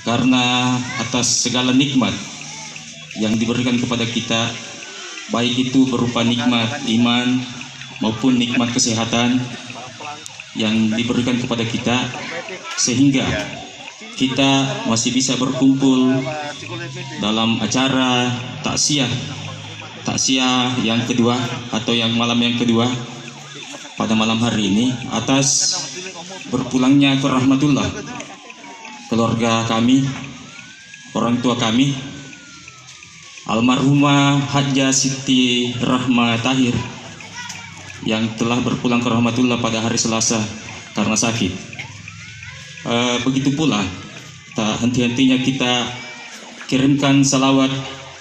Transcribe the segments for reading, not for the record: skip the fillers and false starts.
Karena atas segala nikmat yang diberikan kepada kita, baik itu berupa nikmat iman maupun nikmat kesehatan yang diberikan kepada kita, sehingga kita masih bisa berkumpul dalam acara takziah yang kedua atau yang malam yang kedua pada malam hari ini, atas berpulangnya ke rahmatullah keluarga kami, orang tua kami, almarhumah Hajjah Siti Rahma Tahir, yang telah berpulang ke rahmatullah pada hari Selasa karena sakit. Begitu pula tak henti-hentinya kita kirimkan salawat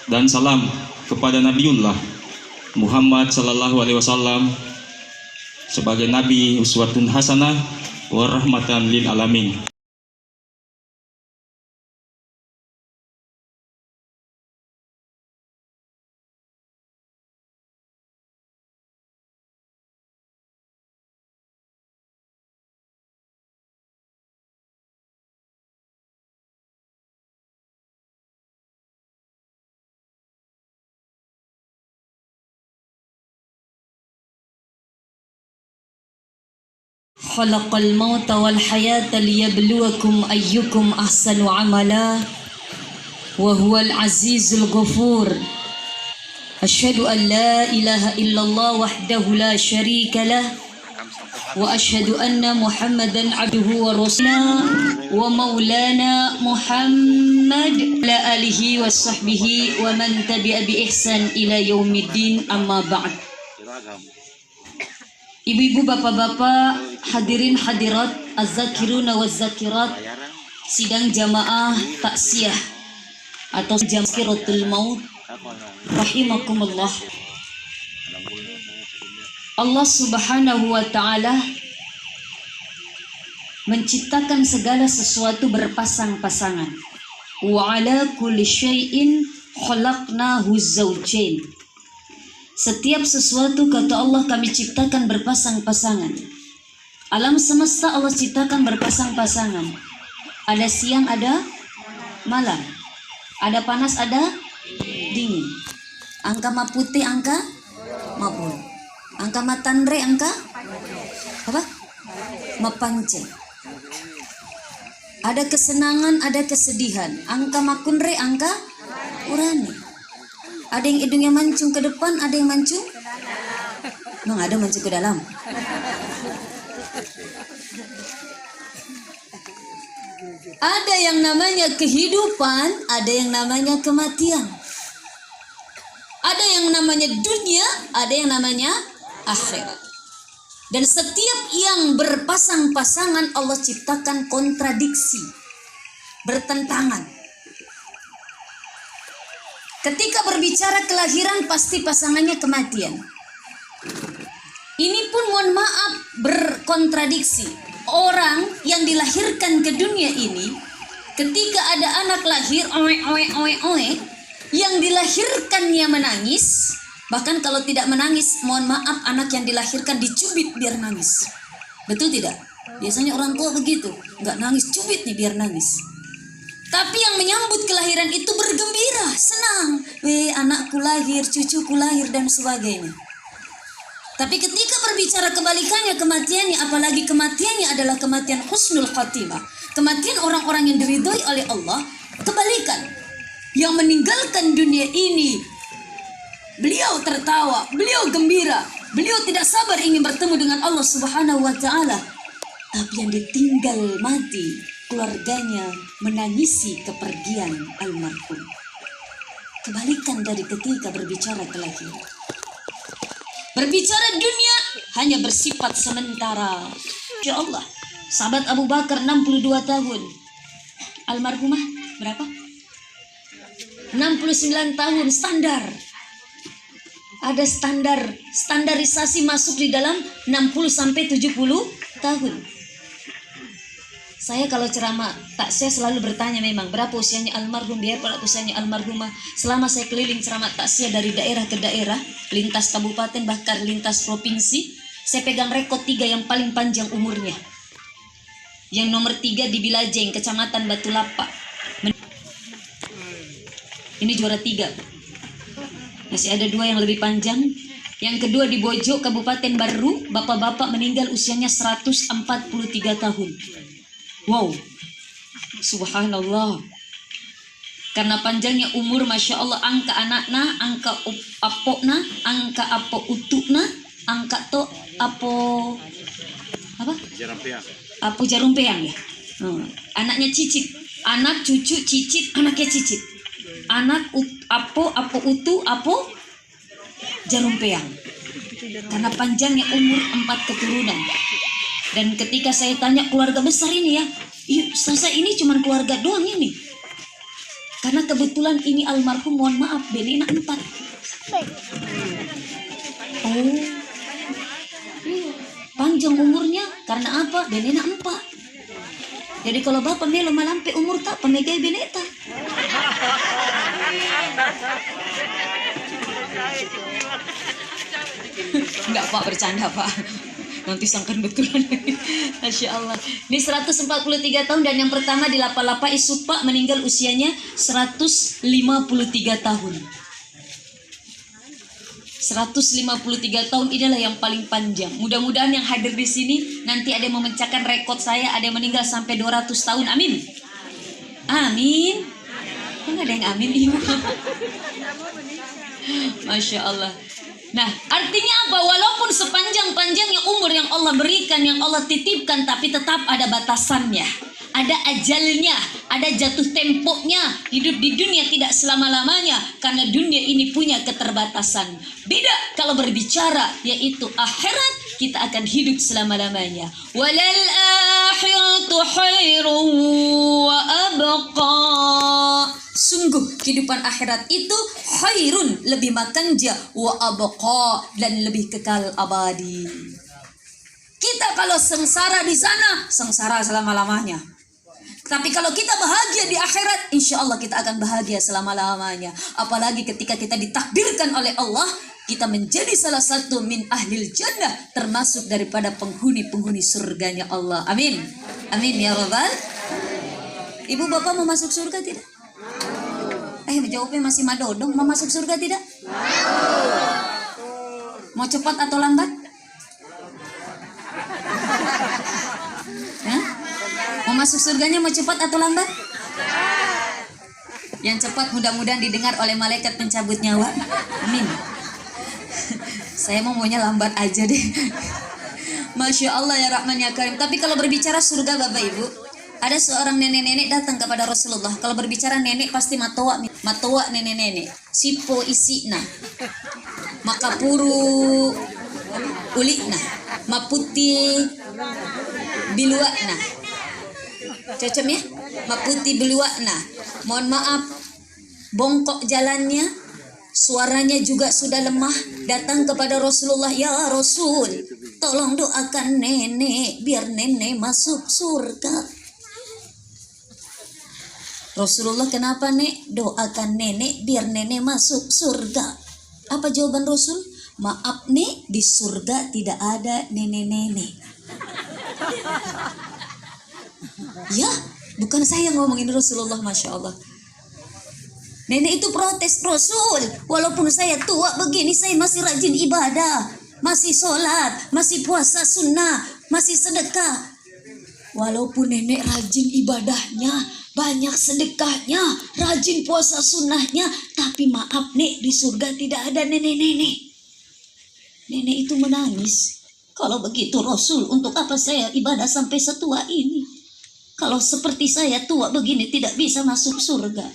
dan salam kepada Nabiullah Muhammad sallallahu alaihi wasallam sebagai nabi uswatun hasanah wa rahmatan lil alamin. Khalaqal mauta wal hayata liyabluwakum ayyukum ahsanu amala wa huwal azizul ghafur. Asyhadu an la ilaha illallah wahdahu la syarika lah wa asyhadu anna Muhammadan abduhu wa rasuluhu wa maulana Muhammad la alihi wa sahbihi wa man tabi'a bi ihsan ila yaumiddin, amma ba'd. Ibu-ibu, bapak-bapak, hadirin hadirat, az-zakiruna waz-zakirat, sidang jamaah takziah atau jamkiratul maut rahimakumullah. Allah Subhanahu wa taala menciptakan segala sesuatu berpasang-pasangan. Wa ala kulli syai'in khalaqnahu zawjain. Setiap sesuatu, kata Allah, kami ciptakan berpasang-pasangan. Alam semesta Allah ciptakan berpasang-pasangan. Ada siang, ada malam. Ada panas, ada dingin. Angka maputih, angka mapul. Angka matanre, angka apa? Mapance. Ada kesenangan, ada kesedihan. Angka makunre, angka urani. Ada yang hidungnya mancung ke depan, ada yang mancung. Memang ada mancung ke dalam. Ada yang namanya kehidupan, ada yang namanya kematian. Ada yang namanya dunia, ada yang namanya akhirat. Dan setiap yang berpasang-pasangan Allah ciptakan kontradiksi, bertentangan. Ketika berbicara kelahiran, pasti pasangannya kematian. Ini pun mohon maaf berkontradiksi. Orang yang dilahirkan ke dunia ini, ketika ada anak lahir, yang dilahirkannya menangis. Bahkan kalau tidak menangis, mohon maaf, anak yang dilahirkan dicubit biar nangis. Betul tidak? Biasanya orang tua begitu, nggak nangis, cubit nih biar nangis. Tapi yang menyambut kelahiran itu bergembira, senang. Anakku lahir, cucuku lahir, dan sebagainya. Tapi ketika berbicara kebalikannya, kematiannya, apalagi kematiannya adalah kematian husnul khatimah, kematian orang-orang yang diridhoi oleh Allah, kebalikan. Yang meninggalkan dunia ini, beliau tertawa, beliau gembira, beliau tidak sabar ingin bertemu dengan Allah Subhanahu wa taala. Tapi yang ditinggal mati, keluarganya menangisi kepergian almarhum. Kebalikan dari ketika berbicara kelahiran. Berbicara dunia hanya bersifat sementara. Ya Allah, sahabat Abu Bakar 62 tahun. Almarhumah berapa? 69 tahun standar. Ada standarisasi masuk di dalam 60 sampai 70 tahun. Saya kalau ceramah takziah selalu bertanya memang berapa usianya almarhum, berapa usianya almarhumah. Selama saya keliling ceramah takziah dari daerah ke daerah, lintas kabupaten bahkan lintas provinsi, saya pegang rekor 3 yang paling panjang umurnya. Yang nomor 3 di Bilajeng, Kecamatan Batu Lapa. Ini juara 3. Masih ada 2 yang lebih panjang. Yang kedua di Bojo, Kabupaten Baru, bapak-bapak meninggal usianya 143 tahun. Wow, subhanallah. Karena panjangnya umur, masya Allah, angka anakna, angka apokna, angka apo utukna, angka to apo apa? Apo jarum peang ya. Anaknya cicit, anak cucu cicit, anaknya cicit. Anak apo utu, apo jarum peang. Karena panjangnya umur 4 keturunan. Dan ketika saya tanya keluarga besar ini ya, saya ini cuma keluarga doang ini. Karena kebetulan ini almarhum, mohon maaf, benena 4. Oh, panjang umurnya karena apa? Benena 4. Jadi kalau bapak melo malampe umur tak pamegai beneta. Enggak Pak, bercanda Pak. Nanti sangkan betulan. Masya Allah. Ini 143 tahun dan yang pertama di Lapa-Lapa Isupa meninggal usianya 153 tahun. 153 tahun inilah yang paling panjang. Mudah-mudahan yang hadir di sini nanti ada yang memecahkan rekod saya, ada yang meninggal sampai 200 tahun. Amin. Amin. Kok ada yang amin Ibu? Masya Allah. Nah, artinya apa? Walaupun sepanjang-panjangnya umur yang Allah berikan, yang Allah titipkan, tapi tetap ada batasannya. Ada ajalnya, ada jatuh temponya. Hidup di dunia tidak selama-lamanya, karena dunia ini punya keterbatasan. Beda kalau berbicara, yaitu akhirat, kita akan hidup selama-lamanya. Walal akhiratu khairun wa abqa. Sungguh kehidupan akhirat itu khairun, lebih makanja, wa abqa, dan lebih kekal abadi. Kita kalau sengsara di sana, sengsara selama-lamanya. Tapi kalau kita bahagia di akhirat, insya Allah kita akan bahagia selama-lamanya. Apalagi ketika kita ditakdirkan oleh Allah, kita menjadi salah satu min ahlil jannah, termasuk daripada penghuni-penghuni surganya Allah. Amin. Amin ya rabbal. Ibu bapak mau masuk surga tidak? Jawabnya masih madodong. Mau masuk surga tidak? Mau cepat atau lambat? Hah? Mau masuk surganya mau cepat atau lambat? Yang cepat mudah-mudahan didengar oleh malaikat pencabut nyawa. Amin. Saya maunya lambat aja deh. Masya Allah ya Rahman ya Karim. Tapi kalau berbicara surga Bapak Ibu, ada seorang nenek-nenek datang kepada Rasulullah. Kalau berbicara nenek pasti matoa nenek-nenek. Sipo isina, makapuru ulikna, maputi biluakna. Cocok ya? Maputi biluakna. Mohon maaf, bongkok jalannya, suaranya juga sudah lemah. Datang kepada Rasulullah, ya Rasul, tolong doakan nenek biar nenek masuk surga. Rasulullah, kenapa nek? Doakan nenek biar nenek masuk surga. Apa jawaban Rasul? Maaf nek, di surga tidak ada nenek-nenek. Ya, bukan saya ngomongin Rasulullah, Masya Allah. Nenek itu protes, Rasul, walaupun saya tua begini, saya masih rajin ibadah, masih sholat, masih puasa sunnah, masih sedekah. Walaupun nenek rajin ibadahnya, banyak sedekahnya, rajin puasa sunnahnya, tapi maaf nek, di surga tidak ada nenek-nenek. Nenek itu menangis. Kalau begitu Rasul, untuk apa saya ibadah sampai setua ini? Kalau seperti saya tua begini tidak bisa masuk surga.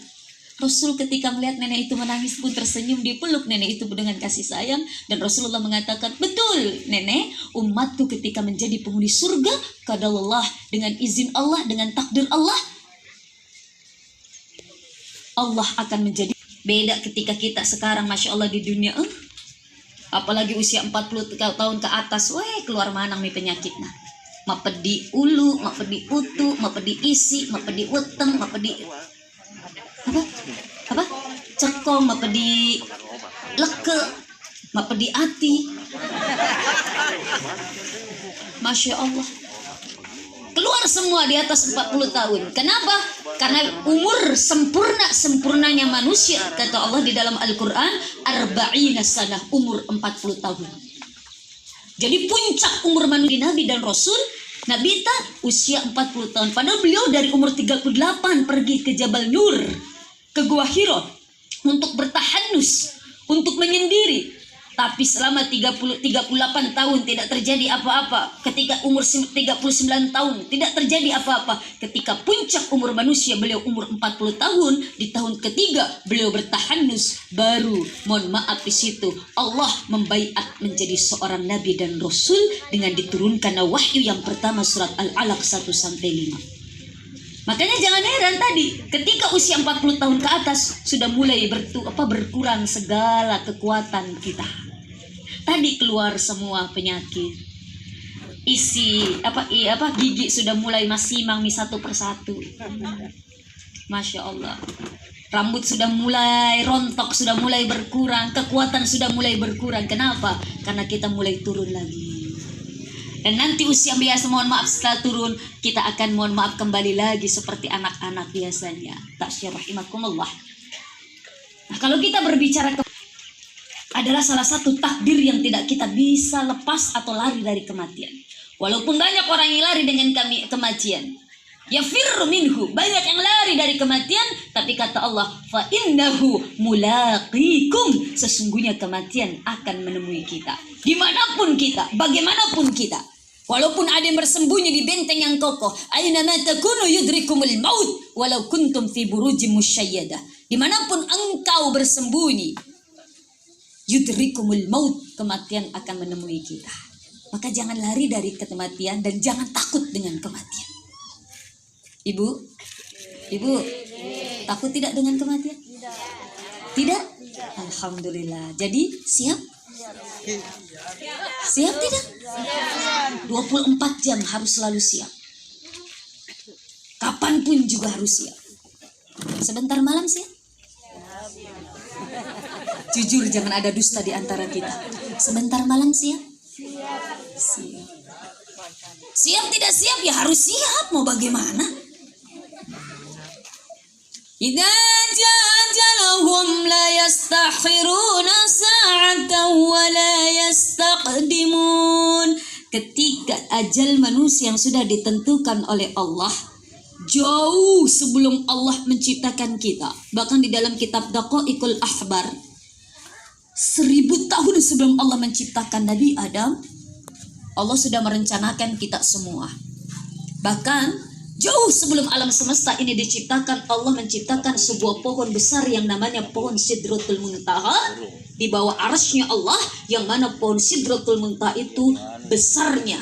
Rasul ketika melihat nenek itu menangis pun tersenyum, dipeluk nenek itu dengan kasih sayang, dan Rasulullah mengatakan, betul nenek, umatku ketika menjadi penghuni surga, qadallah, dengan izin Allah, dengan takdir Allah, Allah akan menjadi. Beda ketika kita sekarang, Masya Allah, di dunia, apalagi usia 40 tahun ke atas, keluar manang nih penyakitnya. Mapedi ulu, mapedi utu, mapedi isi, mapedi weteng, mapedi apa cekong, mapedi leke, mapedi ati. Masya Allah, keluar semua di atas 40 tahun. Kenapa? Karena umur sempurnanya manusia, kata Allah di dalam Al-Quran, arba'ina sanah, umur 40 tahun. Jadi puncak umur manusia Nabi dan Rasul, Nabi Isa usia 40 tahun. Padahal beliau dari umur 38 pergi ke Jabal Nur, ke Gua Hira, untuk bertahanus, untuk menyendiri. Tapi selama 38 tahun tidak terjadi apa-apa. Ketika umur 39 tahun tidak terjadi apa-apa. Ketika puncak umur manusia beliau umur 40 tahun, di tahun ketiga beliau bertahanus, baru mohon maaf di situ Allah membaiat menjadi seorang nabi dan rasul dengan diturunkan wahyu yang pertama surat Al-Alaq 1-5. Makanya jangan heran tadi ketika usia 40 tahun ke atas sudah mulai berkurang segala kekuatan kita. Tadi keluar semua penyakit. Gigi sudah mulai masimang satu persatu. Masya Allah. Rambut sudah mulai rontok, sudah mulai berkurang, kekuatan sudah mulai berkurang. Kenapa? Karena kita mulai turun lagi. Dan nanti usia biasa, mohon maaf, setelah turun kita akan mohon maaf kembali lagi seperti anak-anak biasanya. Tasyir rahimakumullah. Nah, kalau kita berbicara adalah salah satu takdir yang tidak kita bisa lepas atau lari dari kematian. Walaupun banyak orang yang lari dengan kematian, yafirru minhu, banyak yang lari dari kematian, tapi kata Allah, fa innahu mulaqikum, sesungguhnya kematian akan menemui kita dimanapun kita, bagaimanapun kita. Walaupun ada yang bersembunyi di benteng yang kokoh, aina ma takunu yudrikumul maut walau kuntum fi burujim musyayyadah, dimanapun engkau bersembunyi, yudrikumul maut, kematian akan menemui kita. Maka jangan lari dari kematian dan jangan takut dengan kematian. Ibu, takut tidak dengan kematian? Tidak? Alhamdulillah. Jadi siap? Siap tidak? 24 jam harus selalu siap. Kapanpun juga harus siap. Sebentar malam siap? Jujur, jangan ada dusta di antara kita. Sebentar malam siap? Siap. Siap tidak siap ya harus siap, mau bagaimana? Idza jaa ajaluhum la yastakhiruna sa'atan wa la yastaqdimun. Ketika ajal manusia yang sudah ditentukan oleh Allah, jauh sebelum Allah menciptakan kita, bahkan di dalam kitab Daqaiqul Ahbar, 1000 tahun sebelum Allah menciptakan Nabi Adam, Allah sudah merencanakan kita semua. Bahkan jauh sebelum alam semesta ini diciptakan, Allah menciptakan sebuah pohon besar yang namanya pohon Sidratul Muntaha di bawah arasnya Allah, yang mana pohon Sidratul Muntaha itu besarnya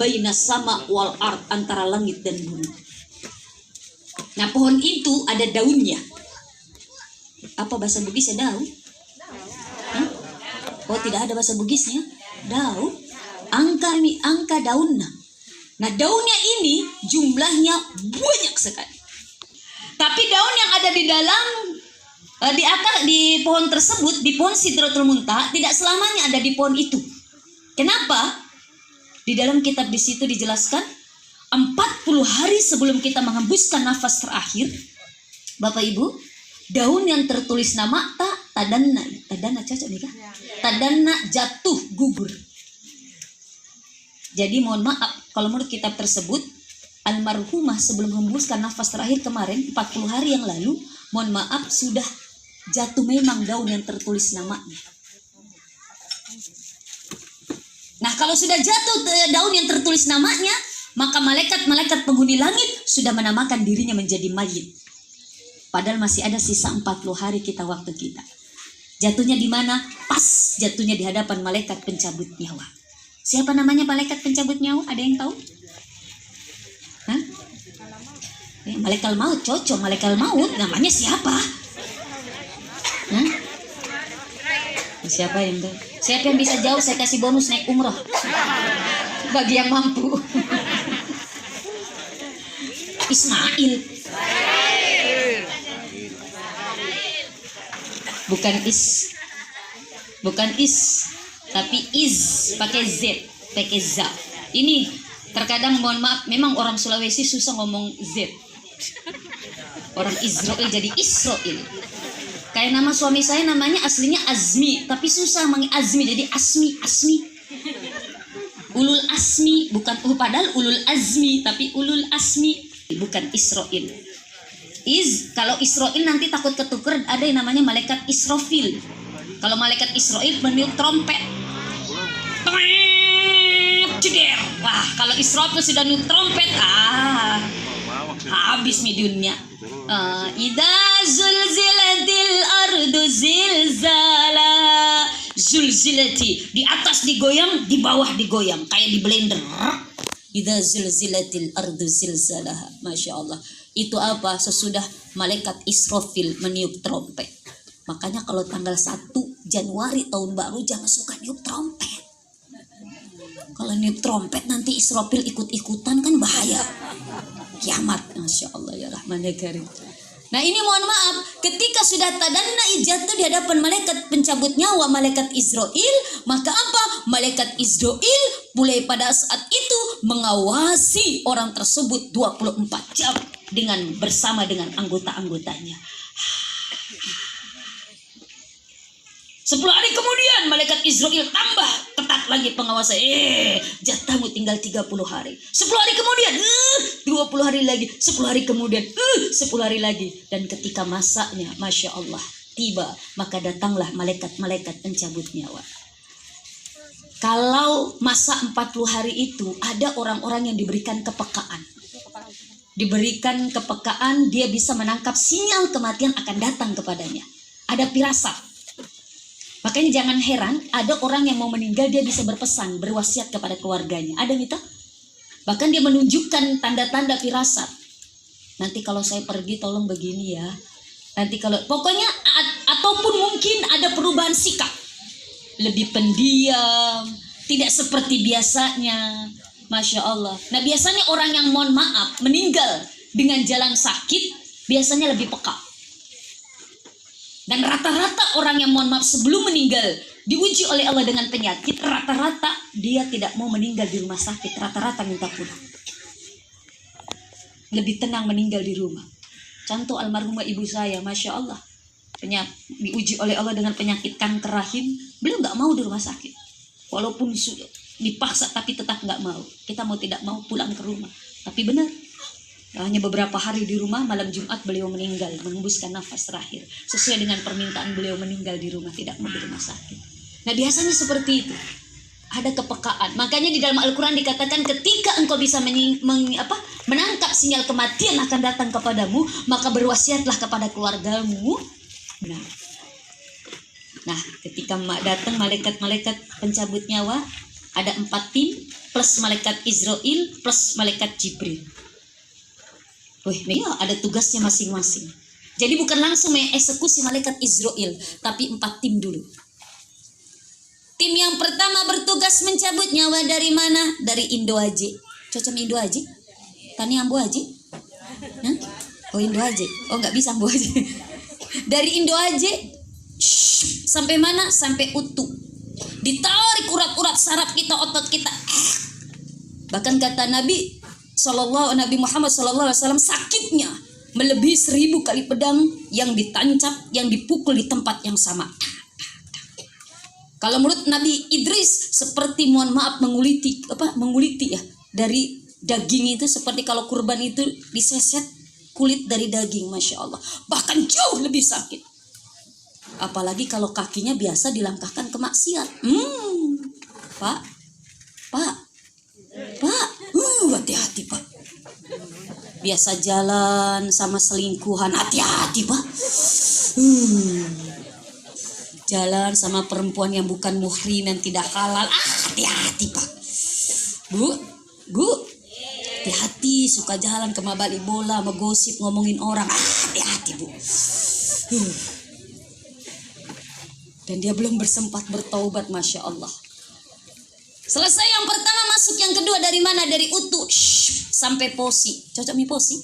baina sama wal ard, antara langit dan bumi. Nah, pohon itu ada daunnya. Apa bahasa Bugisnya daun? Oh, tidak ada bahasa Bugisnya. Daun. Angka daunnya. Nah, daunnya ini jumlahnya banyak sekali. Tapi daun yang ada di dalam di akar di pohon tersebut, di pohon Sidratul Muntaha, tidak selamanya ada di pohon itu. Kenapa? Di dalam kitab di situ dijelaskan 40 hari sebelum kita menghembuskan nafas terakhir, Bapak Ibu, daun yang tertulis nama tadana cocok nih kah? Tadana jatuh gugur. Jadi mohon maaf kalau menurut kitab tersebut, almarhumah sebelum menghembuskan nafas terakhir kemarin 40 hari yang lalu, mohon maaf sudah jatuh memang daun yang tertulis namanya. Nah, kalau sudah jatuh daun yang tertulis namanya, maka malaikat-malaikat penghuni langit sudah menamakan dirinya menjadi mayit. Padahal masih ada sisa 40 hari kita, waktu kita. Jatuhnya di mana? Pas jatuhnya di hadapan malaikat pencabut nyawa. Siapa namanya malaikat pencabut nyawa? Ada yang tahu? Hah? Malaikat maut, cocok. Malaikat maut namanya siapa? Hah? Siapa yang tahu? Siapa yang bisa jauh, saya kasih bonus naik umroh bagi yang mampu. Ismail. Bukan is, tapi is pakai z, pakai za. Ini Terkadang mohon maaf, memang orang Sulawesi susah ngomong Z. Orang Israel jadi Israel. Kayak nama suami saya namanya aslinya Azmi, tapi susah Azmi jadi Asmi. Ulul Asmi, bukan padahal Ulul Azmi, tapi Ulul Asmi, bukan Israel. Kalau Israel nanti takut ketuker, ada yang namanya malaikat Israfil. Kalau malaikat Israel meniup trompet. Ceder. Wah, kalau Israfil sudah niup trompet, habis midunnya. Idza zulzilatil ardu zilzala. Zulzilati, di atas digoyang, di bawah digoyang, kayak di blender. Idza zulzilatil ardu zilzalaha. Masya Allah. Itu apa? Sesudah malaikat Israfil meniup trompet. Makanya kalau tanggal 1 Januari tahun baru jangan suka niup trompet. Kalau niup trompet nanti Israfil ikut-ikutan kan bahaya. Kiamat. Masya Allah ya Rahman ya Karim. Nah ini mohon maaf, ketika sudah tadanna jatuh di hadapan malaikat pencabut nyawa, malaikat Israel, maka apa? Malaikat Israel mulai pada saat itu mengawasi orang tersebut 24 jam bersama dengan anggota-anggotanya. 10 hari kemudian malaikat Israel tambah ketat lagi pengawasan. Jatahmu tinggal 30 hari. 10 hari kemudian 20 hari lagi. 10 hari kemudian 10 hari lagi. Dan ketika masanya Masya Allah tiba, maka datanglah malaikat-malaikat pencabut nyawa. Kalau masa 40 hari itu ada orang-orang yang diberikan kepekaan. Diberikan kepekaan, dia bisa menangkap sinyal kematian akan datang kepadanya. Ada firasat. Makanya jangan heran ada orang yang mau meninggal dia bisa berpesan, berwasiat kepada keluarganya. Ada gitu? Bahkan dia menunjukkan tanda-tanda firasat. Nanti kalau saya pergi tolong begini ya. Nanti kalau pokoknya ataupun mungkin ada perubahan sikap. Lebih pendiam, tidak seperti biasanya. Masya Allah. Nah biasanya orang yang mohon maaf meninggal dengan jalan sakit biasanya lebih peka. Dan rata-rata orang yang mohon maaf sebelum meninggal diuji oleh Allah dengan penyakit, rata-rata dia tidak mau meninggal di rumah sakit, rata-rata minta pulang. Lebih tenang meninggal di rumah. Contoh almarhumah ibu saya, Masya Allah, diuji oleh Allah dengan penyakit kanker rahim, beliau nggak mau di rumah sakit. Walaupun sudah dipaksa tapi tetap nggak mau. Kita mau tidak mau pulang ke rumah. Tapi benar. Hanya beberapa hari di rumah, malam Jumat beliau meninggal, mengembuskan nafas terakhir. Sesuai dengan permintaan beliau meninggal di rumah, tidak mau di rumah sakit. Nah biasanya seperti itu. Ada kepekaan. Makanya di dalam Al-Quran dikatakan ketika engkau bisa menangkap sinyal kematian akan datang kepadamu, maka berwasiatlah kepada keluargamu. Nah ketika datang malaikat-malaikat pencabut nyawa, ada 4 tim, plus malaikat Israel, plus malaikat Jibril. Ya, ada tugasnya masing-masing. Jadi bukan langsung mengeksekusi malaikat Israel, tapi 4 tim dulu. Tim yang pertama bertugas mencabut nyawa dari mana? Dari Indo Aji. Cocok Indo Aji? Tani Ambo Aji? Oh Indo Aji. Oh nggak bisa Ambo Aji. Dari Indo Aji sampai mana? Sampai utuh. Ditarik urat-urat saraf kita, otot kita. Bahkan kata Nabi Muhammad SAW, sakitnya melebihi 1000 kali pedang yang ditancap, yang dipukul di tempat yang sama. Kalau menurut Nabi Idris seperti mohon maaf menguliti ya dari daging itu, seperti kalau kurban itu diseset kulit dari daging, Masya Allah. Bahkan jauh lebih sakit. Apalagi kalau kakinya biasa dilangkahkan ke maksiat. Pak, hati-hati Pak. Biasa jalan sama selingkuhan, hati-hati Pak. Jalan sama perempuan yang bukan muhrim dan tidak halal, hati-hati Pak. Bu, hati-hati, suka jalan ke mabali bola, menggosip, ngomongin orang, hati-hati Bu. Dan dia belum bersempat bertaubat, Masya Allah. Selesai yang pertama, masuk yang kedua. Dari mana? Dari utuh sampai posi. Cocok mi posi?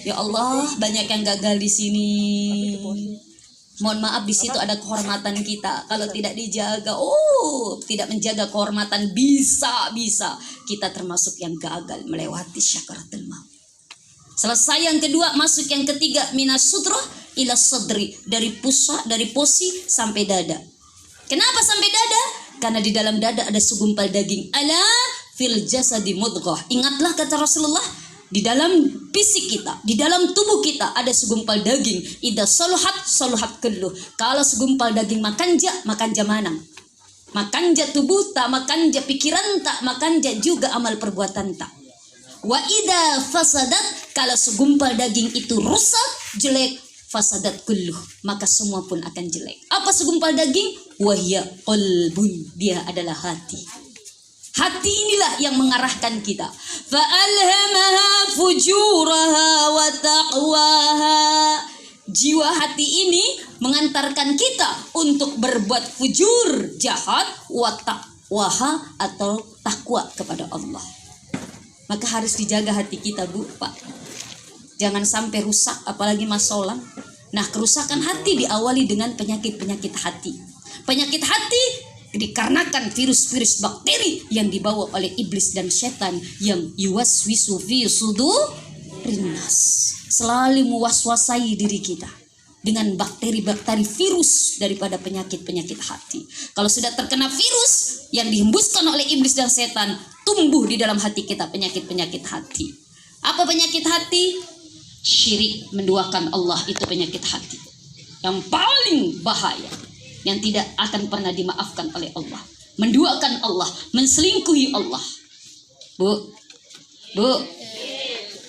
Ya Allah, banyak yang gagal di sini. Mohon maaf, di situ ada kehormatan kita. Kalau tidak dijaga, tidak menjaga kehormatan, bisa kita termasuk yang gagal melewati syakaratul maut. Selesai yang kedua, masuk yang ketiga, minas sutrah ila sadri, dari pusat, dari posi sampai dada. Kenapa sampai dada? Karena di dalam dada ada segumpal daging. Ala fil jasadi mudghah. Ingatlah kata Rasulullah, di dalam fisik kita, di dalam tubuh kita ada segumpal daging. Idza saluhat kulluh. Kalau segumpal daging makanja manang. Makanja tubuh tak, makanja pikiran tak, makanja juga amal perbuatan tak. Wa idza fasadat, kalau segumpal daging itu rusak, jelek, fasadat kulluh, maka semua pun akan jelek. Apa segumpal daging? Wahya qalbun, dia adalah hati. Hati inilah yang mengarahkan kita. Fa'alhamaha fujuraha wa taqwaha. Jiwa hati ini mengantarkan kita untuk berbuat fujur, jahat, wa taqwaha, atau takwa kepada Allah. Maka harus dijaga hati kita, Bu, Pak. Jangan sampai rusak, apalagi masalah. Nah, kerusakan hati diawali dengan penyakit-penyakit hati. Penyakit hati dikarenakan virus-virus bakteri yang dibawa oleh iblis dan setan yang yuwaswisu fi sudurin nas. Selalu mewaswasai diri kita dengan bakteri-bakteri virus daripada penyakit-penyakit hati. Kalau sudah terkena virus yang dihembuskan oleh iblis dan setan, tumbuh di dalam hati kita penyakit-penyakit hati. Apa penyakit hati? Syirik, menduakan Allah, itu penyakit hati yang paling bahaya, yang tidak akan pernah dimaafkan oleh Allah. Menduakan Allah, menselingkuhi Allah. Bu,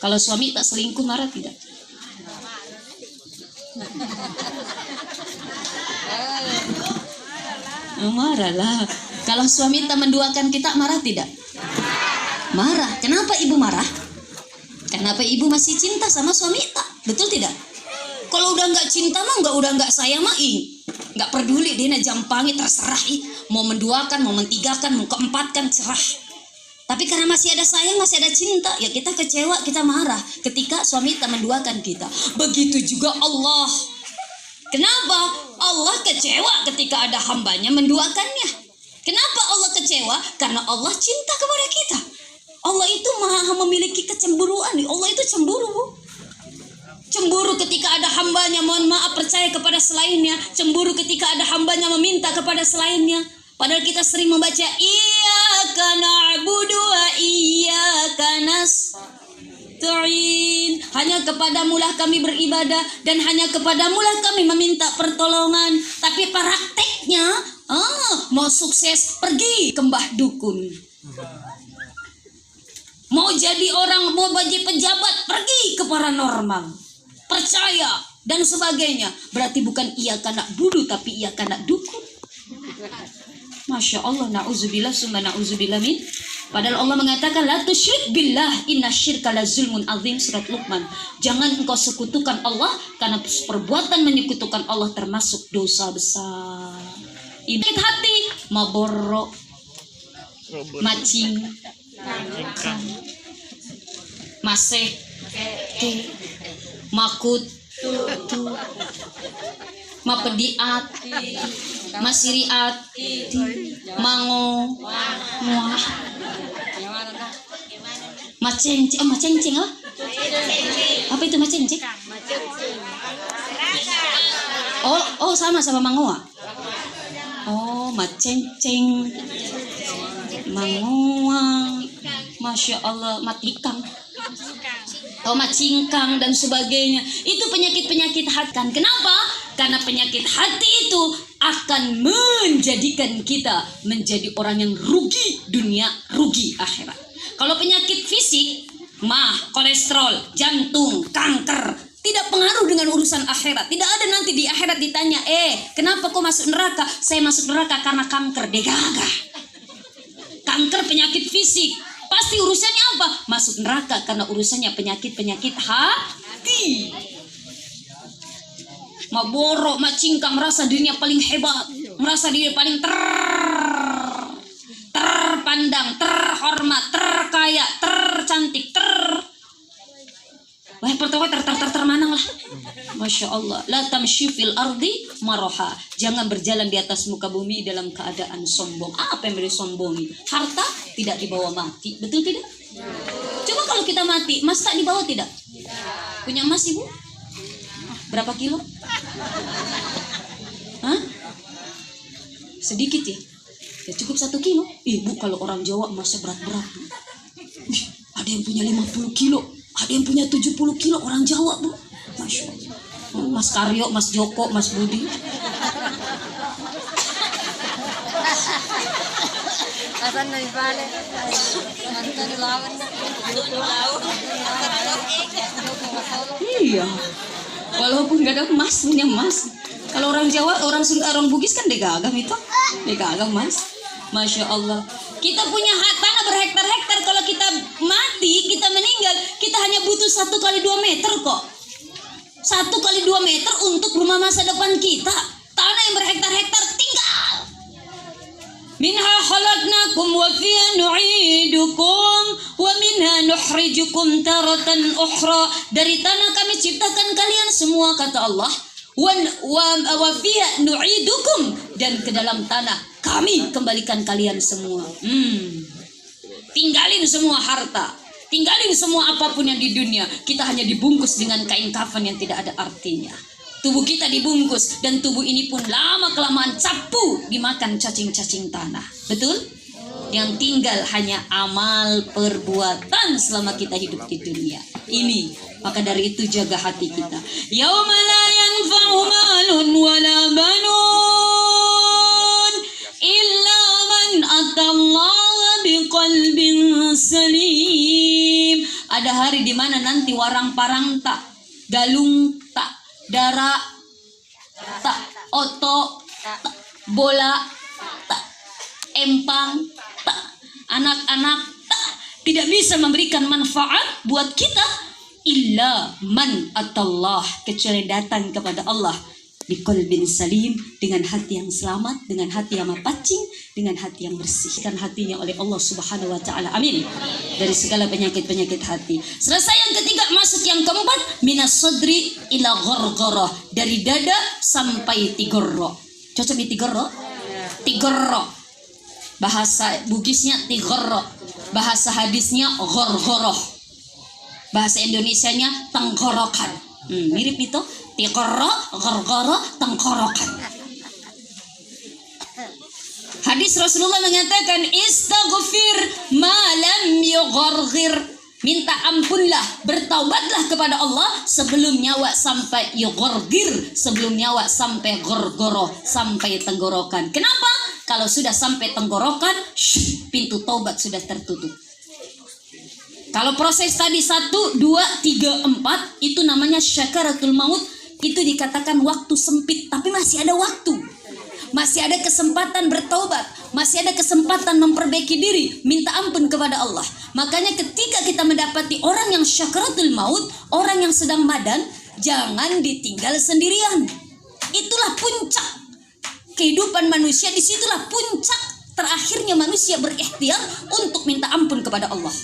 kalau suami tak selingkuh marah tidak? Marahlah. Kalau suami tak menduakan kita marah tidak? Marah. Kenapa ibu marah? Kenapa ibu masih cinta sama suami tak? Betul tidak? Kalau udah nggak cinta mah udah nggak sayang mah nggak peduli, dia jampangi terserah mau menduakan, mau mentigakan, mau keempatkan, cerah. Tapi karena masih ada sayang, masih ada cinta, ya kita kecewa, kita marah ketika suami tak menduakan kita. Begitu juga Allah. Kenapa Allah kecewa ketika ada hambanya menduakannya? Kenapa Allah kecewa? Karena Allah cinta kepada kita. Allah itu maha memiliki kecemburuan. Allah itu cemburu. Cemburu ketika ada hambanya, mohon maaf, percaya kepada selainnya. Cemburu ketika ada hambanya meminta kepada selainnya. Padahal kita sering membaca iyyaka na'budu wa iyyaka nasta'in. Hanya kepadamulah kami beribadah dan hanya kepadamulah kami meminta pertolongan. Tapi prakteknya, mau sukses pergi ke mbah dukun. Mau jadi orang, mau jadi pejabat, pergi ke paranormal. Percaya dan sebagainya. Berarti bukan iyyaka na'budu, tapi iyyaka na'dukun. Masya Allah, na'udzubillah summa na'udzubillah min. Padahal Allah mengatakan la tusyrik billah innasyirka la zulmun azim, surat Luqman. Jangan engkau sekutukan Allah, karena perbuatan menyekutukan Allah termasuk dosa besar. Sakit hati, maborro, macing, maseh, makut, mapediat, masiriat, mango, muah, macencing, apa itu macencing? Oh sama mangoa. Oh, macencing, mangoa, masya Allah, matikang, macingkang dan sebagainya. Itu penyakit-penyakit hati. Kenapa? Karena penyakit hati itu akan menjadikan kita menjadi orang yang rugi dunia, rugi akhirat. Kalau penyakit fisik, kolesterol, jantung, kanker, tidak pengaruh dengan urusan akhirat. Tidak ada nanti di akhirat ditanya, kenapa kau masuk neraka? Saya masuk neraka karena kanker. Degagah. Kanker penyakit fisik. Pasti urusannya apa? Masuk neraka karena urusannya penyakit-penyakit hati. Maboro, macingkang, merasa dirinya paling hebat, merasa dirinya paling terpandang, terhormat, terkaya, tercantik, wah pertama termanang lah. Masya Allah. La tamshi fil ardi maroha. Jangan berjalan di atas muka bumi dalam keadaan sombong. Apa yang disombongi? Harta tidak dibawa mati. Betul tidak? Coba kalau kita mati, emas tak dibawa tidak? Punya emas ibu? Berapa kilo? Hah? Sedikit ya? Ya cukup 1 kilo. Ibu kalau orang Jawa emasnya berat-berat. Ada yang punya 50 kilo. Ada yang punya 70 kilo orang Jawa, Bu. Masya Allah. Mas Karyo, Mas Joko, Mas Budi. Iya. Walaupun gak ada emas, punya emas. Kalau orang Jawa, orang Sunda, orang Bugis kan degagam itu. Degagam mas. Masya Allah. Kita punya tanah berhektar-hektar. Kalau kita mati, kita meninggal, kita hanya butuh 1 kali 2 meter kok. 1 kali 2 meter untuk rumah masa depan kita. Tanah yang berhektar-hektar tinggal. Minha khalaqnakum wa fiha nu'idukum wa minha nukhrijukum taratan ukhra. Dari tanah kami ciptakan kalian semua, kata Allah. Wa fiha nu'idukum, dan ke dalam tanah kami kembalikan kalian semua. Tinggalin semua harta, tinggalin semua apapun yang di dunia. Kita hanya dibungkus dengan kain kafan yang tidak ada artinya. Tubuh kita dibungkus, dan tubuh ini pun lama-kelamaan capu dimakan cacing-cacing tanah. Betul? Yang tinggal hanya amal perbuatan selama kita hidup di dunia ini. Maka dari itu jaga hati kita. Yauma la yanfa'u malun wala banun illa man atallaha biqalbin salim. Ada hari di mana nanti warang parang tak, galung tak, dara tak, oto tak, bola tak, empang tak, anak-anak tak, tidak bisa memberikan manfaat buat kita illa man atallah, kecuali datang kepada Allah biqalbin salim, dengan hati yang selamat, dengan hati yang mapacing, dengan hati yang bersihkan hatinya oleh Allah Subhanahu wa taala. Amin. Dari segala penyakit-penyakit hati. Selesai yang ketiga, masuk yang keempat, minas sadri ila ghargharah, dari dada sampai tigorro. Cocok di tigorro? Tigorro. Bahasa Bugisnya tigorro. Bahasa hadisnya ghargharah. Bahasa Indonesianya tenggorokan. Mirip itu. Tigorro, ghargharah, tenggorokan. Hadis Rasulullah mengatakan, istaghfir ma lam yugharghir. Minta ampunlah, bertaubatlah kepada Allah sebelum nyawa sampai yugharghir, sebelum nyawa sampai ghargharah, sampai tenggorokan. Kenapa? Kalau sudah sampai tenggorokan, pintu taubat sudah tertutup. Kalau proses tadi 1, 2, 3, 4 itu namanya syakaratul maut. Itu dikatakan waktu sempit, tapi masih ada waktu. Masih ada kesempatan bertaubat, masih ada kesempatan memperbaiki diri, minta ampun kepada Allah. Makanya ketika kita mendapati orang yang syakaratul maut, orang yang sedang madan, jangan ditinggal sendirian. Itulah puncak kehidupan manusia, disitulah puncak terakhirnya manusia berikhtiar untuk minta ampun kepada Allah.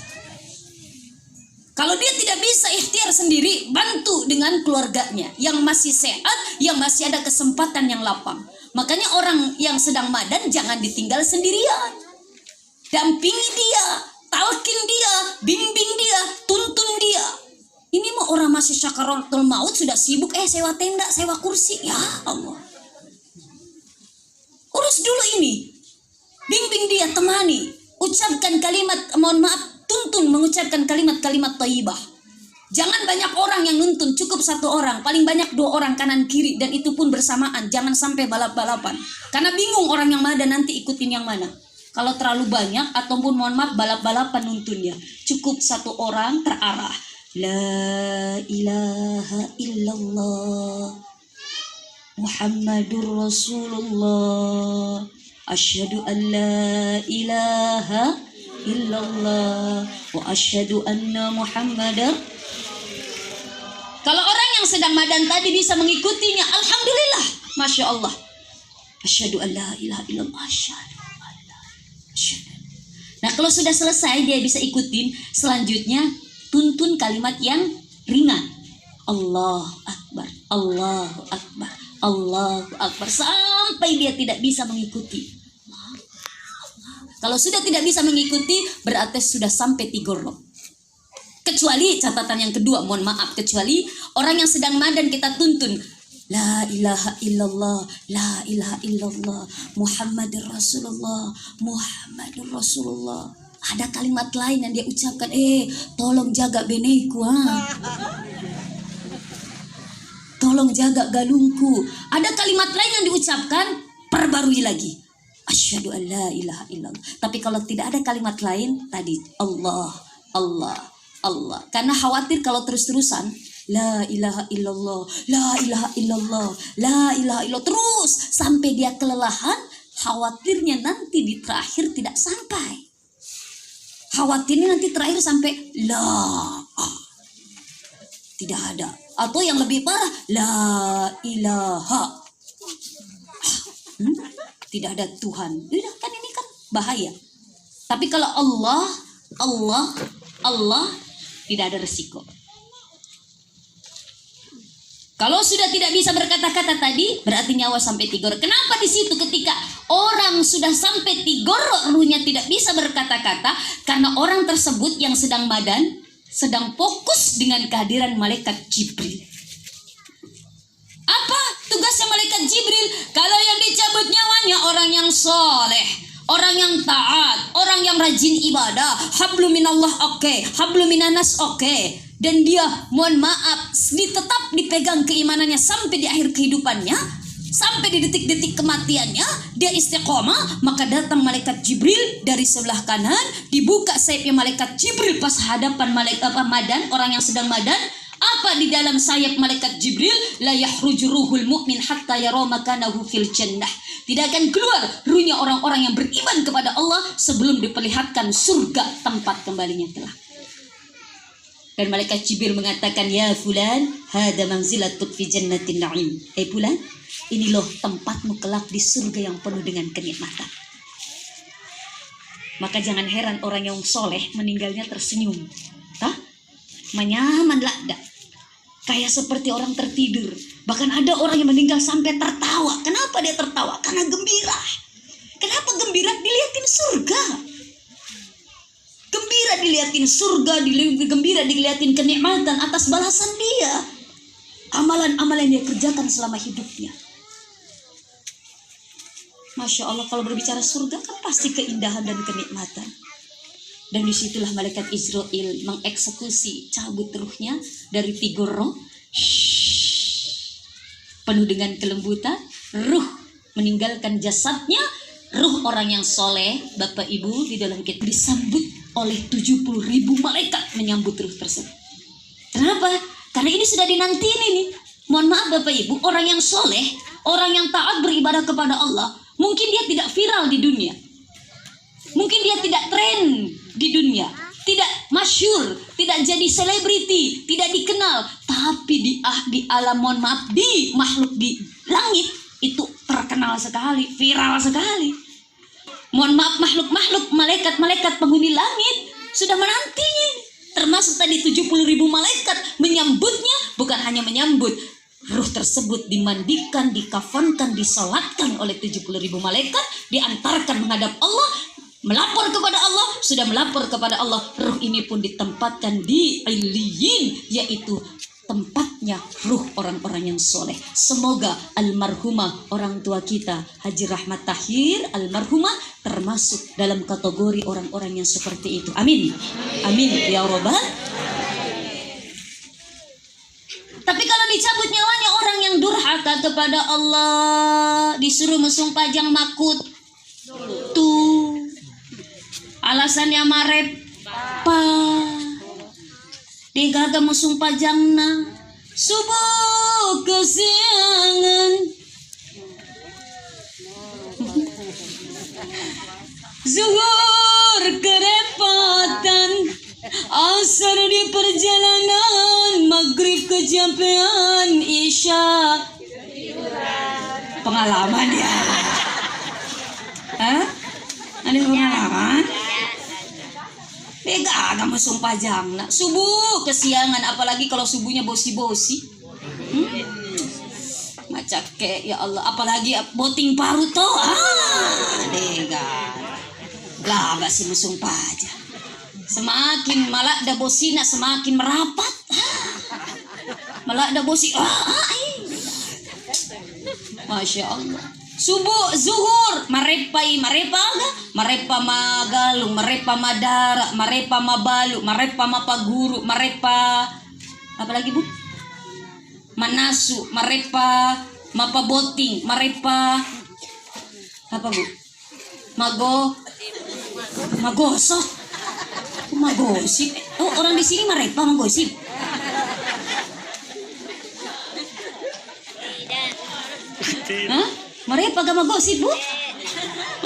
Kalau dia tidak bisa ikhtiar sendiri, bantu dengan keluarganya yang masih sehat, yang masih ada kesempatan yang lapang. Makanya orang yang sedang madan jangan ditinggal sendirian. Dampingi dia, talkin dia, bimbing dia, tuntun dia. Ini mah orang masih syakaratul maut sudah sibuk, sewa tenda, sewa kursi. Ya Allah. Urus dulu ini. Bimbing dia, temani. Ucapkan kalimat, mohon maaf, tuntun mengucapkan kalimat-kalimat thayyibah. Jangan banyak orang yang nuntun, cukup 1 orang, paling banyak 2 orang kanan kiri, dan itu pun bersamaan. Jangan sampai balap-balapan, karena bingung orang yang mana nanti ikutin yang mana. Kalau terlalu banyak ataupun mohon maaf balap-balapan nuntunnya, cukup 1 orang terarah. La ilaha illallah Muhammadur Rasulullah, asyhadu an la ilaha illallah wa asyhadu anna Muhammadar. Kalau orang yang sedang madan tadi bisa mengikutinya, alhamdulillah, masya Allah. Asyhadu an la ilaha illallah, asyhadu an la. Nah, kalau sudah selesai dia bisa ikutin, selanjutnya tuntun kalimat yang ringan. Allah Akbar. Allahu Akbar, Allahu Akbar, sampai dia tidak bisa mengikuti. Kalau sudah tidak bisa mengikuti, berarti sudah sampai tigorok. Kecuali catatan yang kedua, mohon maaf, kecuali orang yang sedang madan kita tuntun, la ilaha illallah, la ilaha illallah, Muhammadur Rasulullah, Muhammadur Rasulullah. Ada kalimat lain yang dia ucapkan, tolong jaga beneku, tolong jaga galungku. Ada kalimat lain yang diucapkan, perbarui lagi, asyhadu an la ilaha illallah. Tapi kalau tidak ada kalimat lain, tadi Allah, Allah, Allah. Karena khawatir kalau terus-terusan la ilaha illallah, la ilaha illallah, la ilaha illallah terus sampai dia kelelahan, khawatirnya nanti di terakhir tidak sampai. Khawatirnya nanti terakhir sampai tidak ada. Atau yang lebih parah, la ilaha. Tidak ada Tuhan. Kan ini kan bahaya. Tapi kalau Allah, Allah, Allah, tidak ada resiko. Kalau sudah tidak bisa berkata-kata tadi, berarti nyawa sampai tigor. Kenapa di situ ketika orang sudah sampai tigor, ruhnya tidak bisa berkata-kata? Karena orang tersebut yang sedang madan, sedang fokus dengan kehadiran malaikat Jibril. Apa tugasnya malaikat Jibril? Kalau yang dicabut nyawanya orang yang soleh, orang yang taat, orang yang rajin ibadah, hablum minallah oke, hablum minanas oke. Dan dia mohon maaf tetap dipegang keimanannya sampai di akhir kehidupannya, sampai di detik-detik kematiannya, dia istiqomah, maka datang malaikat Jibril dari sebelah kanan, dibuka sayapnya malaikat Jibril pas hadapan malaikat madan, orang yang sedang madan. Apa di dalam sayap malaikat Jibril? La yahruju ruhul mu'min hatta yara makanahu fil jannah. Tidak akan keluar ruhnya orang-orang yang beriman kepada Allah sebelum diperlihatkan surga tempat kembalinya kelak. Dan malaikat Jibril mengatakan, ya fulan, hada manzilatuk fi jannatin na'im. Fulan, ini loh tempatmu kelak di surga yang penuh dengan kenikmatan. Maka jangan heran orang yang soleh meninggalnya tersenyum. Menyaman lada. Kayak seperti orang tertidur. Bahkan ada orang yang meninggal sampai tertawa. Kenapa dia tertawa? Karena gembira. Kenapa gembira? Dilihatin surga. Gembira dilihatin surga, gembira dilihatin kenikmatan atas balasan dia. Amalan-amalan yang dia kerjakan selama hidupnya. Masya Allah, kalau berbicara surga kan pasti keindahan dan kenikmatan. Dan disitulah malaikat Israel mengeksekusi, cabut ruhnya dari tigor roh. Penuh dengan kelembutan, ruh meninggalkan jasadnya. Ruh orang yang soleh, Bapak Ibu, di dalam kita disambut oleh 70.000 malaikat menyambut ruh tersebut. Kenapa? Karena ini sudah dinantiin ini. Mohon maaf Bapak Ibu, orang yang soleh, orang yang taat beribadah kepada Allah, mungkin dia tidak viral di dunia. Mungkin dia tidak tren di dunia, tidak masyhur, tidak jadi selebriti, tidak dikenal, tapi di alam, mohon maaf, di makhluk di langit itu terkenal sekali, viral sekali. Mohon maaf, makhluk-makhluk, malaikat-malaikat penghuni langit sudah menantinya. Termasuk tadi 70.000 malaikat menyambutnya, bukan hanya menyambut, ruh tersebut dimandikan, dikafankan, disolatkan oleh 70.000 malaikat, diantarkan menghadap Allah, melapor kepada Allah, sudah melapor kepada Allah, ruh ini pun ditempatkan di Illiyin, yaitu tempatnya ruh orang-orang yang soleh. Semoga almarhumah orang tua kita Haji Rahmat Tahir almarhumah termasuk dalam kategori orang-orang yang seperti itu. Amin. Amin ya Rabbal. Tapi kalau dicabut nyawanya orang yang durhaka kepada Allah, disuruh mesum pajang makut, tuh alasannya marep pa digaga mesum pajangna subuh kesiangan zuhur kerepatan asar di perjalanan maghrib kecapean isya pengalaman ya. Ada pengalaman? Bega agak mesum pajang nak subuh kesiangan, apalagi kalau subuhnya bosi-bosi. cake ya Allah, apalagi boting paru to. Degan. Lah si musung pajang. Semakin malak da bosina semakin merapat. Malak da bosi. Masya Allah. Subuh zuhur marepai marepa magalung marepa madara marepa mabalu marepa mapaguru marepa apa lagi Bu? Manasu marepa mapaboting marepa apa Bu? Magosok magosip. Oh, orang di sini marepa magosip. Hah? Marepa gak magosip Bu?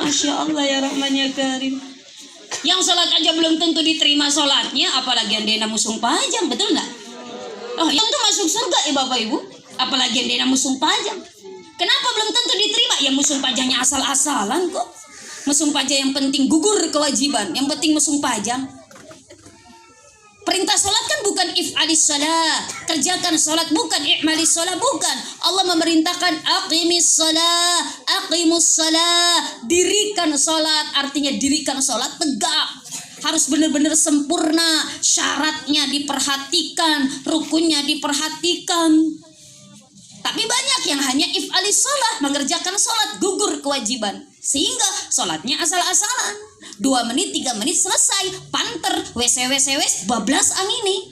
Masya Allah ya Rahman ya Karim. Yang sholat aja belum tentu diterima sholatnya, apalagi yang dena musung pajang, betul nggak? Oh, yang tuh masuk surga ya Bapak Ibu, apalagi yang dena musung pajang. Kenapa belum tentu diterima? Ya musung pajangnya asal-asalan kok. Musung pajang yang penting gugur kewajiban, yang penting musung pajang. Perintah sholat kan bukan if'alis sholat, kerjakan sholat, bukan i'malis sholat, bukan. Allah memerintahkan aqimis sholat, aqimus sholat, dirikan sholat, artinya dirikan sholat tegak. Harus benar-benar sempurna, syaratnya diperhatikan, rukunnya diperhatikan. Tapi banyak yang hanya if'alis sholat, mengerjakan sholat, gugur kewajiban. Sehingga sholatnya asal-asalan. 2 menit, 3 menit selesai. Panter, wes, bablas angini.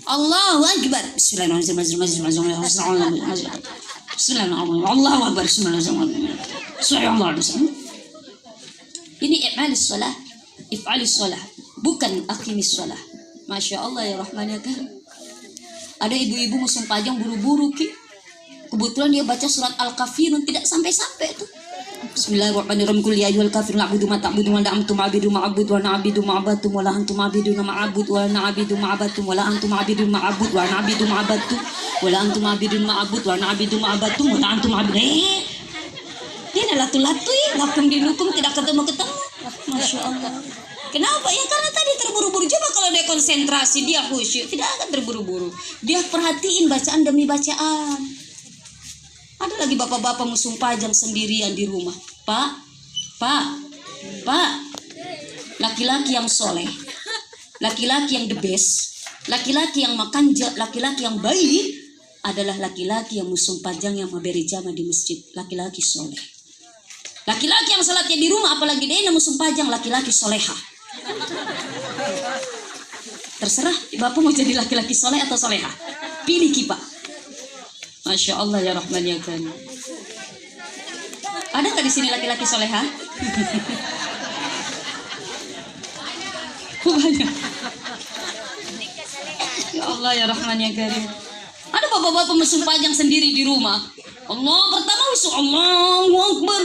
Allahu Akbar. Bismillahirrahmanirrahim. Allahu Akbar. Bismillahirrahmanirrahim. Ini i'malis sholat, if'alis sholat, bukan aqimis sholat. Masya Allah ya Rahman ya Karim. Ada ibu-ibu musung pajang buru-buru Ki. Kebetulan dia baca surat Al-Kafirun tidak sampai-sampai tuh. Bismillahirrahmanirrahim. Qul ya ayyuhal kafirun a'budu ma ta'budun wa la antum a'budu ma a'budu wa na'budu ma a'budu wa la antum a'budu ma a'budu wa na'budu ma a'budu wa la antum a'budu ma a'budu wa na'budu ma a'budu wa la antum a'budu ma a'budu wa na'budu ma a'budu wa la antum a'budu. Dia latu-latui, lakum dinukum tidak ketemu-ketemu. Masya Allah. Kenapa? Ya karena tadi terburu-buru. Coba kalau dia konsentrasi, dia khusyuk, tidak akan terburu-buru. Dia perhatiin bacaan demi bacaan. Ada lagi bapak-bapak musung pajang sendirian di rumah. Pak, laki-laki yang soleh, laki-laki yang the best, laki-laki yang makan, laki-laki yang baik adalah laki-laki yang musung pajang yang memberi jamaah di masjid, laki-laki soleh. Laki-laki yang salatnya di rumah, apalagi dia musung pajang, laki-laki soleha. Terserah, bapak mau jadi laki-laki soleh atau soleha. Pilih Pak. Masya Allah ya Rahman ya Karim. Ada nggak di sini laki-laki soleha? Banyak. Ya Allah ya Rahman ya Karim. Ada bapak-bapak musung pajang sendiri di rumah. Allah pertama usul Allahu Akbar.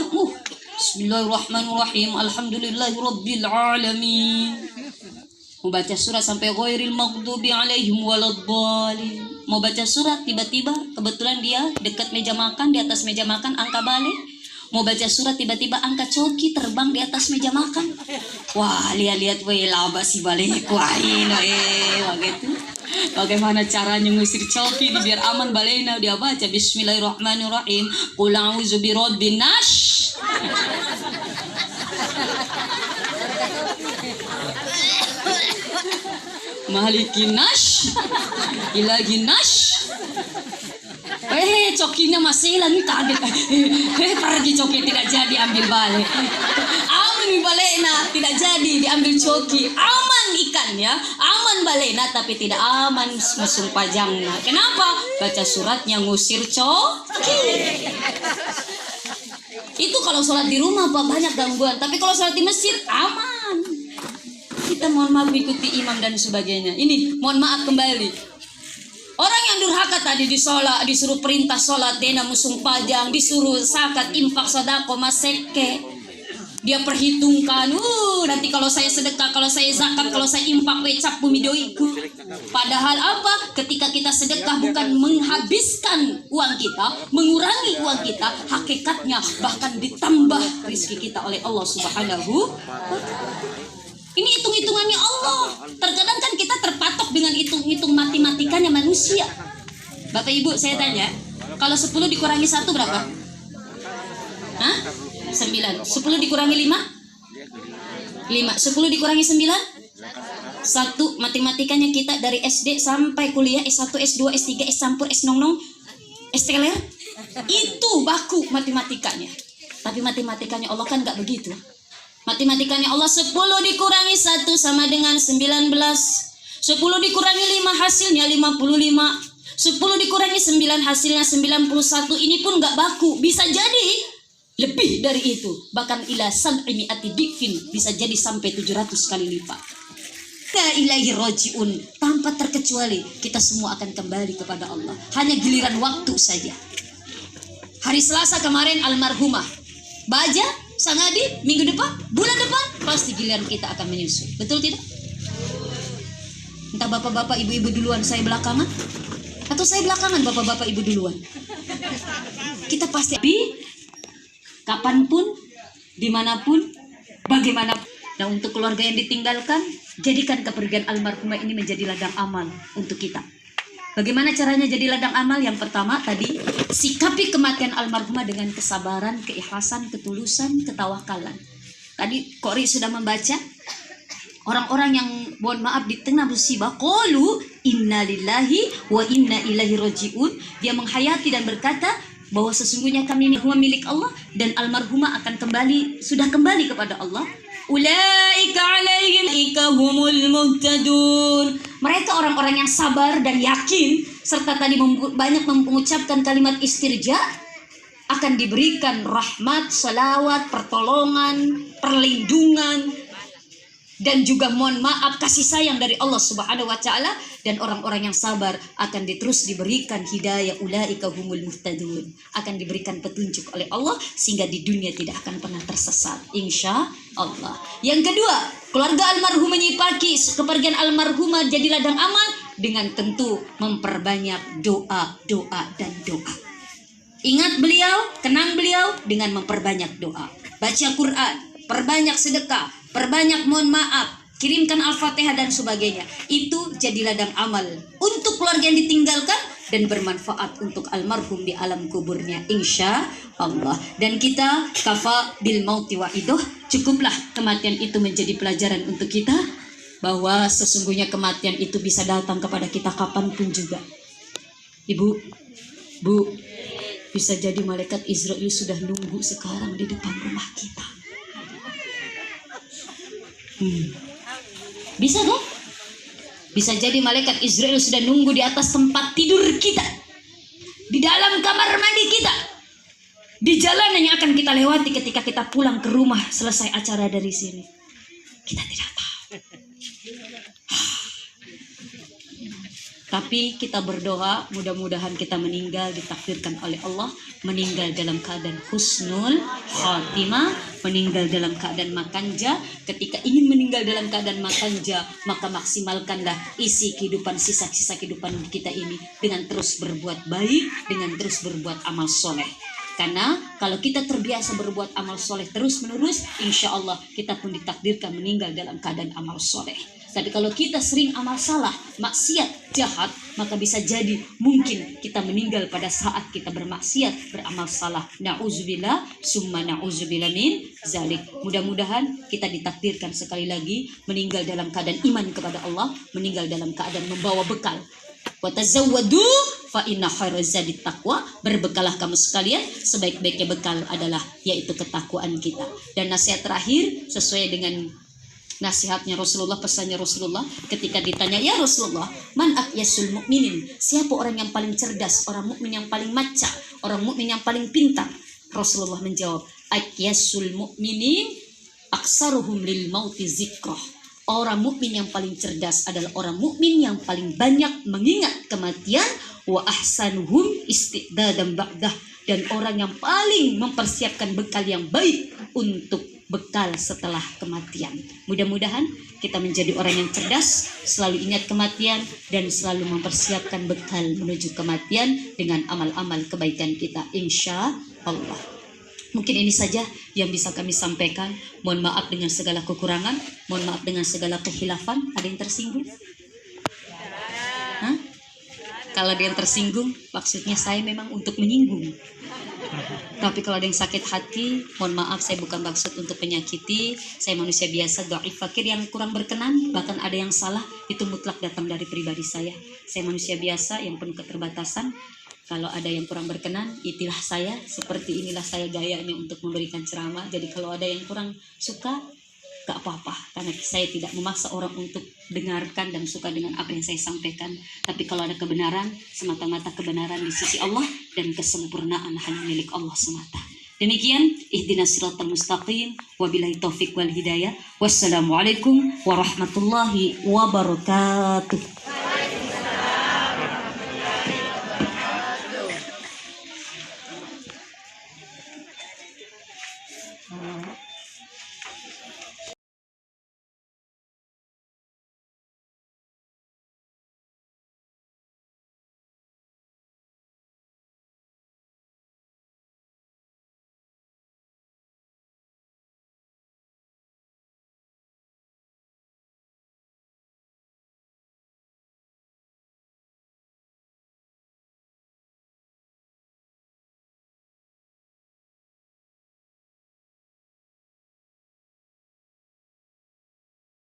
Bismillahirrahmanirrahim. Alhamdulillahirabbil alamin. Mau baca surat sampai ghairil maghdubi alaihim waladdallin. Mau baca surat tiba-tiba kebetulan dia dekat meja makan, di atas meja makan angka balik. Mau baca surat tiba-tiba angka coki terbang di atas meja makan. Wah, lihat-lihat we laba si balik wah ini begitu. Bagaimana caranya ngusir coki biar aman balena? Dia baca Bismillahirrahmanirrahim. Qul a'udzu birabbin nas. Malikin nash, ilahin nash. Cokinya masih lan kaget. Pergi coki tidak jadi ambil balik. Aman balena tidak jadi diambil coki. Aman ikannya, aman balena tapi tidak aman mesum pajangnya. Kenapa? Baca suratnya ngusir coki. Itu kalau sholat di rumah Pak banyak gangguan. Tapi kalau sholat di masjid aman. Kita mohon maaf ikuti imam dan sebagainya. Ini mohon maaf kembali. Orang yang durhaka tadi disuruh perintah sholat, dena musung pajang, disuruh zakat, infak, sedekah, maseke. Dia perhitungkan, nanti kalau saya sedekah, kalau saya zakat, kalau saya infak, wecap bumi doiku. Padahal apa? Ketika kita sedekah bukan menghabiskan uang kita, mengurangi uang kita, hakikatnya bahkan ditambah rezeki kita oleh Allah Subhanahu wa Ta'ala. Ini hitung-hitungannya Allah. Terkadang kan kita terpatok dengan hitung-hitung matematikanya manusia. Bapak Ibu saya tanya, Kalau 10 dikurangi 1 berapa? Hah? 9. 10 dikurangi 5? 5. 10 dikurangi 9? 1. Matematikanya kita dari SD sampai kuliah S1, S2, S3, S campur, S nong, S teler. Itu baku matematikanya. Tapi matematikanya Allah kan nggak begitu. Matematikanya Allah 10 dikurangi 1 sama dengan 19. 10 dikurangi 5 hasilnya 55. 10 dikurangi 9 hasilnya 91. Ini pun nggak baku. Bisa jadi lebih dari itu. Bahkan ila sab'imi'ati dikfin. Bisa jadi sampai 700 kali lipat. Ilaihi roji'un. Tanpa terkecuali kita semua akan kembali kepada Allah. Hanya giliran waktu saja. Hari Selasa kemarin almarhumah Baja, Sangadi, minggu depan, bulan depan pasti giliran kita akan menyusul. Betul tidak? Entah bapak-bapak ibu-ibu duluan, saya belakangan, atau saya belakangan bapak-bapak ibu duluan. Kita pasti kapanpun, dimanapun, bagaimanapun. Nah, untuk keluarga yang ditinggalkan, jadikan kepergian almarhumah ini menjadi ladang amal untuk kita. Bagaimana caranya jadi ladang amal? Yang pertama tadi, sikapi kematian almarhumah dengan kesabaran, keikhlasan, ketulusan, ketawakalan. Tadi Kori sudah membaca orang-orang yang mohon maaf di tengah musibah, qalu inna lillahi wa inna ilaihi roji'un. Dia menghayati dan berkata bahwa sesungguhnya kami milik Allah dan almarhumah akan kembali, sudah kembali kepada Allah. Ulaika alaihim humul muhtadun. Mereka orang-orang yang sabar dan yakin serta tadi banyak mengucapkan kalimat istirja, akan diberikan rahmat, salawat, pertolongan, perlindungan, dan juga mohon maaf kasih sayang dari Allah Subhanahu wa taala. Dan orang-orang yang sabar akan terus diberikan hidayah, ulaika humul muhtadun, akan diberikan petunjuk oleh Allah sehingga di dunia tidak akan pernah tersesat, insya Allah. Yang kedua, keluarga almarhum menyipaki kepergian almarhumah jadi ladang amal dengan tentu memperbanyak doa dan doa. Ingat beliau, kenang beliau dengan memperbanyak doa, baca Quran, perbanyak sedekah, perbanyak mohon maaf, kirimkan Al-Fatihah dan sebagainya. Itu jadi ladang amal untuk keluarga yang ditinggalkan dan bermanfaat untuk almarhum di alam kuburnya, insya Allah. Dan kita kafa bil mauti wa idoh, cukuplah kematian itu menjadi pelajaran untuk kita bahwa sesungguhnya kematian itu bisa datang kepada kita kapanpun juga. Ibu, Bu, bisa jadi malaikat Israel sudah nunggu sekarang di depan rumah kita. Bisa dong? Bisa jadi malaikat Israel sudah nunggu di atas tempat tidur kita, di dalam kamar mandi kita, di jalanan yang akan kita lewati ketika kita pulang ke rumah selesai acara dari sini. Kita tidak tahu. Tapi kita berdoa mudah-mudahan kita meninggal ditakdirkan oleh Allah meninggal dalam keadaan husnul khatimah, meninggal dalam keadaan makanja. Ketika ingin meninggal dalam keadaan makanja, maka maksimalkanlah isi kehidupan, sisa-sisa kehidupan kita ini dengan terus berbuat baik, dengan terus berbuat amal soleh. Karena kalau kita terbiasa berbuat amal soleh terus menerus, insya Allah kita pun ditakdirkan meninggal dalam keadaan amal soleh. Tapi kalau kita sering amal salah, maksiat, jahat, maka bisa jadi mungkin kita meninggal pada saat kita bermaksiat, beramal salah. Na'udzubillah, summa na'udzubillah min zalik. Mudah-mudahan kita ditakdirkan sekali lagi meninggal dalam keadaan iman kepada Allah, meninggal dalam keadaan membawa bekal. Wa tazawwadu fa inna khairaz zadi taqwa. Berbekalah kamu sekalian, sebaik-baiknya bekal adalah yaitu ketakwaan kita. Dan nasihat terakhir sesuai dengan nasihatnya Rasulullah, pesannya Rasulullah ketika ditanya, ya Rasulullah, man aqyasul mu'minin, siapa orang yang paling cerdas, orang mukmin yang paling maca, orang mukmin yang paling pintar? Rasulullah menjawab, aqyasul mu'minin aksaruhum lil mauti zikrah. Orang mukmin yang paling cerdas adalah orang mukmin yang paling banyak mengingat kematian, wa ahsanuhum istidadan ba'dah, dan orang yang paling mempersiapkan bekal yang baik untuk bekal setelah kematian. Mudah-mudahan kita menjadi orang yang cerdas, selalu ingat kematian dan selalu mempersiapkan bekal menuju kematian dengan amal-amal kebaikan kita, insya Allah. Mungkin ini saja yang bisa kami sampaikan. Mohon maaf dengan segala kekurangan, mohon maaf dengan segala kehilafan. Ada yang tersinggung? Hah? Kalau ada yang tersinggung, maksudnya saya memang untuk menyinggung. Tapi kalau ada yang sakit hati, mohon maaf, saya bukan maksud untuk menyakiti. Saya manusia biasa, dhaif, fakir yang kurang berkenan, bahkan ada yang salah, itu mutlak datang dari pribadi saya. Saya manusia biasa yang penuh keterbatasan. Kalau ada yang kurang berkenan, itulah saya. Seperti inilah saya gayanya untuk memberikan ceramah. Jadi kalau ada yang kurang suka, gak apa-apa, karena saya tidak memaksa orang untuk dengarkan dan suka dengan apa yang saya sampaikan. Tapi kalau ada kebenaran, semata-mata kebenaran di sisi Allah, dan kesempurnaan hanya milik Allah semata. Demikian, ihdinas siratal mustaqim, wabillahi taufik wal hidayah. Wassalamualaikum warahmatullahi wabarakatuh.